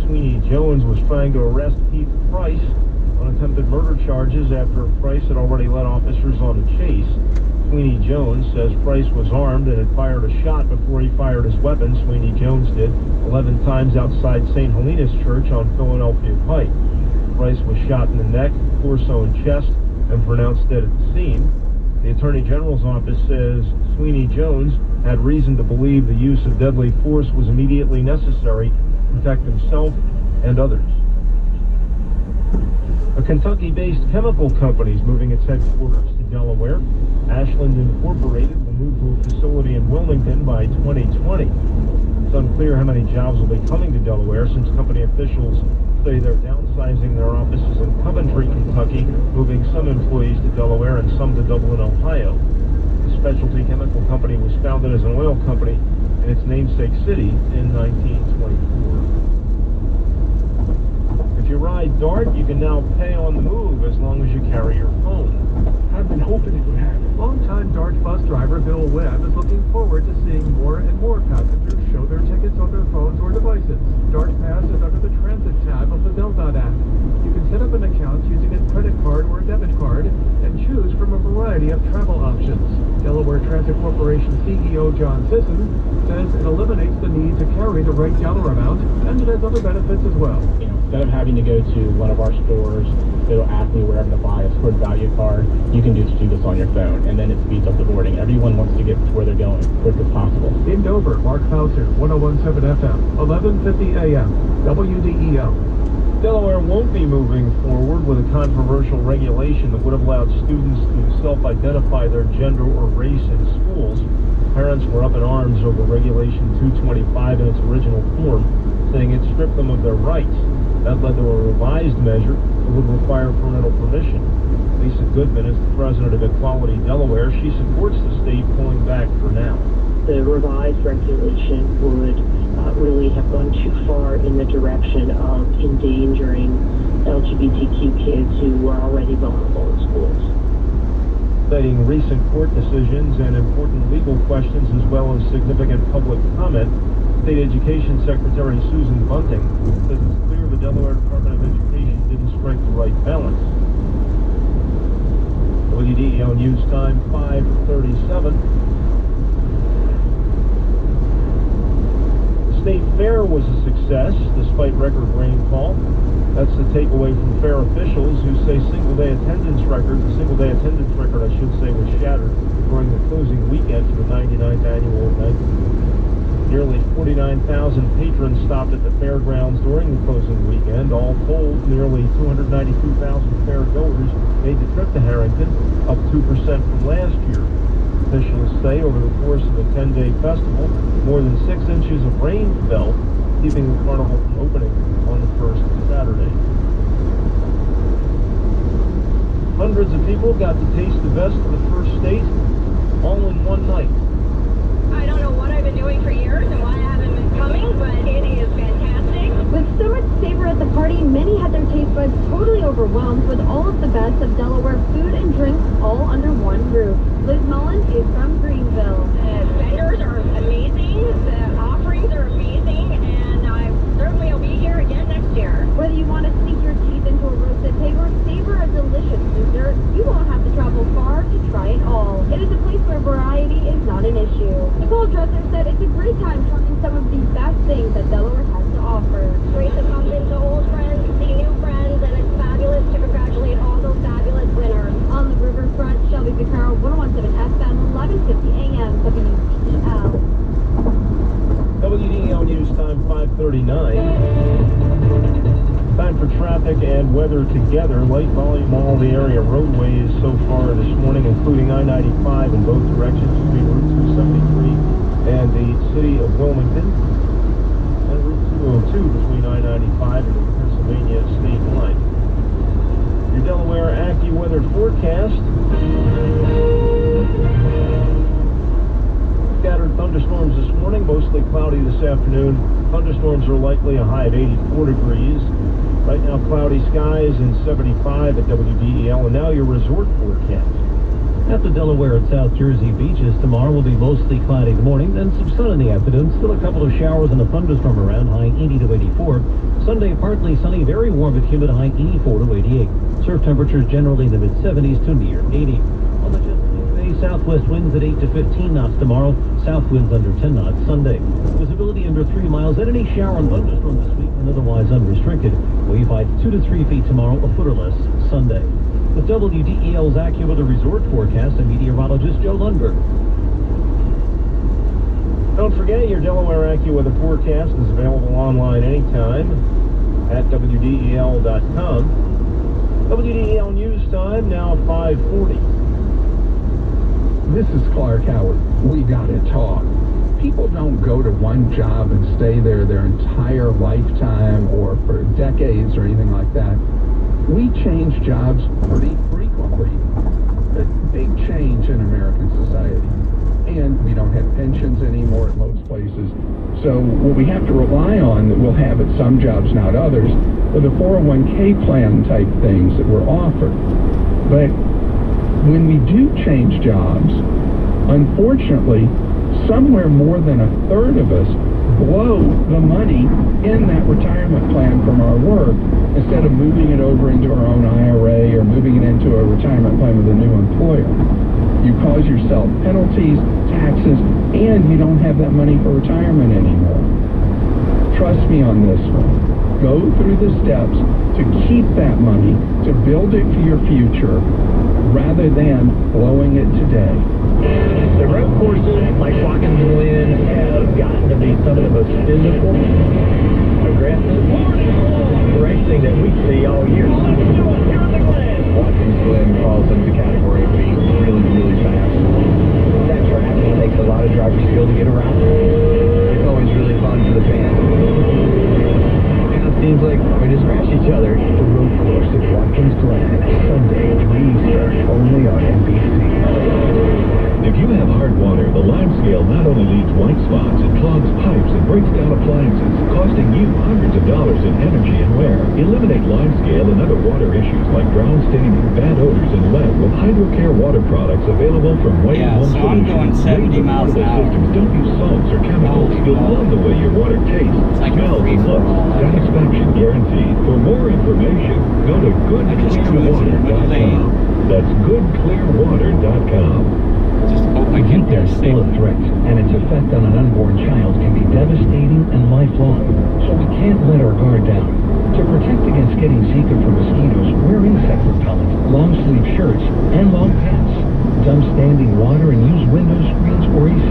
Sweeney Jones was trying to arrest Heath Price on attempted murder charges after Price had already led officers on a chase. Sweeney Jones says Price was armed and had fired a shot before he fired his weapon. Sweeney Jones did 11 times outside St. Helena's Church on Philadelphia Pike. Price was shot in the neck, torso, and chest and pronounced dead at the scene. The Attorney General's office says Sweeney Jones had reason to believe the use of deadly force was immediately necessary to protect himself and others. A Kentucky-based chemical company is moving its headquarters to Delaware. Ashland Incorporated will move to a facility in Wilmington by 2020. It's unclear how many jobs will be coming to Delaware since company officials say they're downsizing their offices in Coventry, Kentucky, moving some employees to Delaware and some to Dublin, Ohio. The specialty chemical company was founded as an oil company in its namesake city in 1924. If you ride DART, you can now pay on the move as long as you carry your phone. I've been hoping it would happen. Longtime DART bus driver Bill Webb is looking forward to seeing more and more passengers show their tickets on their phones or devices. DART Pass is under the Transit tab of the Del.Dot app. You can set up an account using a credit card or a debit card and choose from a variety of travel options. Delaware Transit Corporation CEO John Sisson says it eliminates the need to carry the right dollar amount, and it has other benefits as well. Instead of having to go to one of our stores, it'll ask me where I'm going to buy a stored value card. You can just do this on your phone, and then it speeds up the boarding. Everyone wants to get to where they're going as quick as possible. In Dover, Mark Fauser, 1017 FM, 1150 AM, WDEL. Delaware won't be moving forward with a controversial regulation that would have allowed students to self-identify their gender or race in schools. Parents were up in arms over Regulation 225 in its original form, saying it stripped them of their rights. That led to a revised measure that would require parental permission. Lisa Goodman is the president of Equality Delaware. She supports the state pulling back for now. The revised regulation would really have gone too far in the direction of endangering LGBTQ kids who were already vulnerable in schools. Citing recent court decisions and important legal questions as well as significant public comment, State Education Secretary Susan Bunting says it's clear the Delaware Department of Education didn't strike the right balance. WDEL News Time 5:37. The State Fair was a success despite record rainfall. That's the takeaway from fair officials who say the single-day attendance record, I should say, was shattered during the closing weekend for the 99th annual event. Nearly 49,000 patrons stopped at the fairgrounds during the closing weekend. All told, nearly 292,000 fair goers made the trip to Harrington, up 2% from last year. Officials say over the course of the 10-day festival, more than 6 inches of rain fell, keeping the carnival from opening on the first Saturday. Hundreds of people got to taste the best of the first state all in one night. I don't know what I've been doing for years and why I haven't been coming, but it is fantastic. With so much savor at the party, many had their taste buds totally overwhelmed with all of the best of Delaware food and drinks all under one roof. Liz Mullen is from Greenville. The vendors are amazing, the offerings are amazing, and I certainly will be here again next year. Whether you want to sink your teeth into a roasted pig or savor a delicious dessert, you won't have to travel far to try it all. It is a place where variety is not an issue. Nicole Dresser said it's a great time trying some of the best things that Delaware has to offer. Great to bump into old friends, see new friends, and it's fabulous to congratulate all those fabulous winners. On the riverfront, Shelby Vaccaro, 1017 FM, 1150 AM, WDEL. WDEL News Time 5:39. Time for traffic and weather together. Light volume on all the area roadways so far this morning, including I-95 in both directions between Route 273 and the city of Wilmington, and Route 202 between I-95 and the Pennsylvania state line. Your Delaware AccuWeather forecast. Scattered thunderstorms this morning, mostly cloudy this afternoon. Thunderstorms are likely, a high of 84 degrees. Right now, cloudy skies and 75 at WDEL. And now your resort forecast. At the Delaware and South Jersey beaches, tomorrow will be mostly cloudy in the morning, then some sun in the afternoon. Still a couple of showers and a thunderstorm around, high 80 to 84. Sunday, partly sunny, very warm but humid, high 84 to 88. Surf temperatures generally in the mid-70s to near 80. On the Chesapeake Bay, southwest winds at 8 to 15 knots tomorrow. South winds under 10 knots Sunday. Visibility under 3 miles. At any shower and thunderstorm this week, and otherwise unrestricted. Wave height 2 to 3 feet tomorrow, a foot or less Sunday. With WDEL's AccuWeather Resort forecast, and meteorologist Joe Lundberg. Don't forget, your Delaware AccuWeather forecast is available online anytime at WDEL.com. WDEL News Time, now 5:40. This is Clark Howard. We gotta talk. People don't go to one job and stay there their entire lifetime or for decades or anything like that. We change jobs pretty frequently. A big change in American society. And we don't have pensions anymore at most places. So what we have to rely on, that we'll have at some jobs, not others, are the 401k plan type things that we're offered. But when we do change jobs, unfortunately, somewhere more than a third of us blow the money in that retirement plan from our work instead of moving it over into our own IRA or moving it into a retirement plan with a new employer. You cause yourself penalties, taxes, and you don't have that money for retirement anymore. Trust me on this one. Go through the steps to keep that money, to build it for your future, rather than blowing it today. The road courses like Watkins Glen have gotten to be some of the most physical, aggressive racing that we see all year. Watkins Glen falls into the category of being really, really fast. That track takes a lot of driver skill to get around. It's always really fun for the fans. And it seems like we just scratch each other. The road course at Watkins Glen, Sunday, 3 Eastern, only on NBC. If you have hard water, the LimeScale not only leaves white spots, it clogs pipes and breaks down appliances, costing you hundreds of dollars in energy and wear. Eliminate LimeScale and other water issues like brown staining, bad odors, and lead with HydroCare water products available from White Home so I'm going 70 miles an hour. Systems don't use salts or chemicals. You'll love the way your water tastes, like smells, and looks. Satisfaction guaranteed. For more information, go to goodclearwater.com. That's goodclearwater.com. Heat is still a threat, and its effect on an unborn child can be devastating and lifelong. So we can't let our guard down. To protect against getting Zika from mosquitoes, wear insect repellent, long-sleeve shirts, and long pants. Dump standing water and use window screens or AC.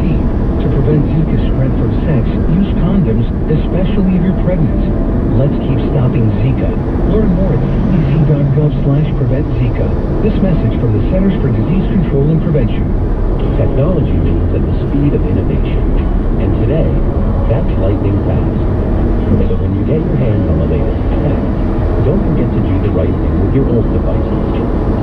To prevent Zika spread from sex, use condoms, especially if you're pregnant. Let's keep stopping Zika. Learn more at cdc.gov/PreventZika. This message from the Centers for Disease Control and Prevention. Technology moves at the speed of innovation. And today, that's lightning fast. So when you get your hands on the latest tech, don't forget to do the right thing with your old devices.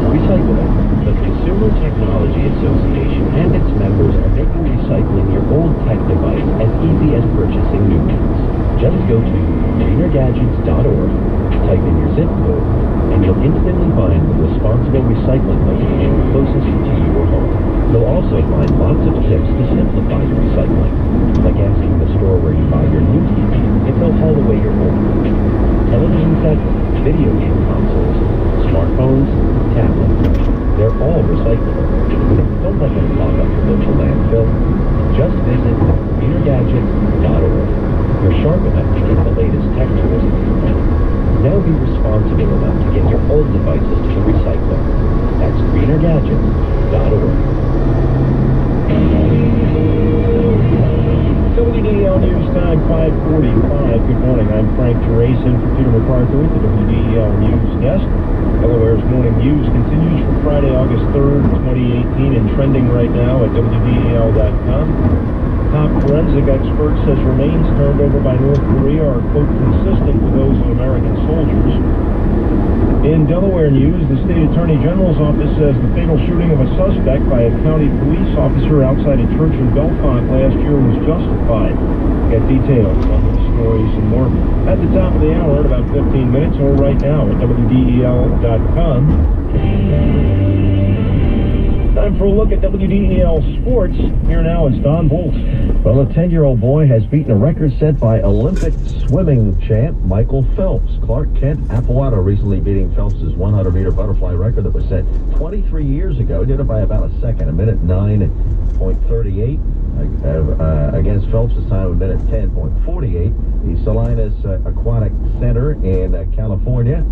Recycle It. The Consumer Technology Association and its members are making recycling your old tech device as easy as purchasing new ones. Just go to greenergadgets.org, type in your zip code, and you'll instantly find the responsible recycling location closest to your home. You'll also find lots of tips to simplify your recycling, like asking the store where you buy your new TV if they'll haul away your old one. Television sets, video game consoles, smartphones, tablets, they're all recyclable. Don't let them clog up your local landfill. Just visit greenergadgets.org. You're sharp enough to get the latest tech tools. Now be responsible enough to get your old devices to the recycler. That's greenergadgets.org. WDEL News Time, 5:45. Good morning. I'm Frank Geraci for Peter MacArthur at the WDEL News Desk. Delaware's Morning News continues for Friday, August 3rd, 2018, and trending right now at WDEL.com. Top forensic expert says remains turned over by North Korea are, quote, consistent with those of American soldiers. In Delaware news, the state attorney general's office says the fatal shooting of a suspect by a county police officer outside a church in Bellefonte last year was justified. Get details on these stories and more at the top of the hour in about 15 minutes or right now at WDEL.com. Time for a look at WDEL Sports. Here now is Don Bolt. Well, a 10-year-old boy has beaten a record set by Olympic swimming champ Michael Phelps. Clark Kent Appowato recently beating Phelps' 100-meter butterfly record that was set 23 years ago. Did it by about a second, a minute 9.38 against Phelps' time, a minute 10.48. The Salinas Aquatic Center in California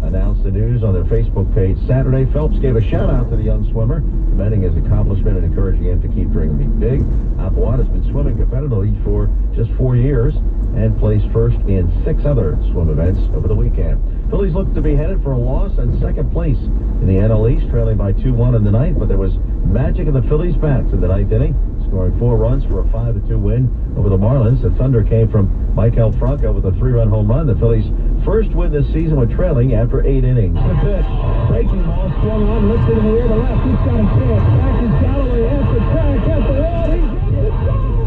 announced the news on their Facebook page Saturday. Phelps gave a shout-out to the young swimmer, commending his accomplishment and encouraging him to keep dreaming big. Appowato has been swimming competitively for just 4 years and placed first in 6 other swim events over the weekend. Phillies look to be headed for a loss and second place in the NL East, trailing by 2-1 in the ninth, but there was magic in the Phillies' bats in the ninth inning, scoring 4 runs for a 5-2 win over the Marlins. The thunder came from Maikel Franco with a 3-run home run. The Phillies' first win this season when trailing after 8 innings. The pitch. Breaking ball swung on, lifted in the air to left. He's got a chance. Back is Galloway at the track, at the wall. He's in the zone.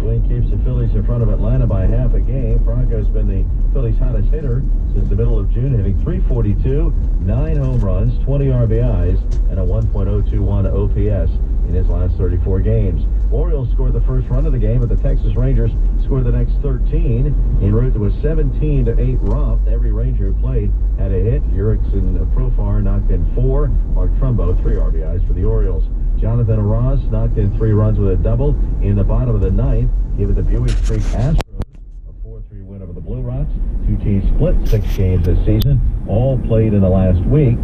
Win keeps the Phillies in front of Atlanta by half a game. Franco's been the Phillies' hottest hitter since the middle of June, hitting .342, 9 home runs, 20 RBIs, and a 1.021 OPS in his last 34 games. Orioles scored the first run of the game, but the Texas Rangers scored the next 13 en route to a 17-8 romp. Every Ranger who played had a hit. Erickson Profar knocked in 4. Mark Trumbo 3 RBIs for the Orioles. Jonathan Arras knocked in 3 runs with a double in the bottom of the ninth, giving the Buick Street Astros a 4-3 win over the Blue Rocks. Two teams split 6 games this season, all played in the last week.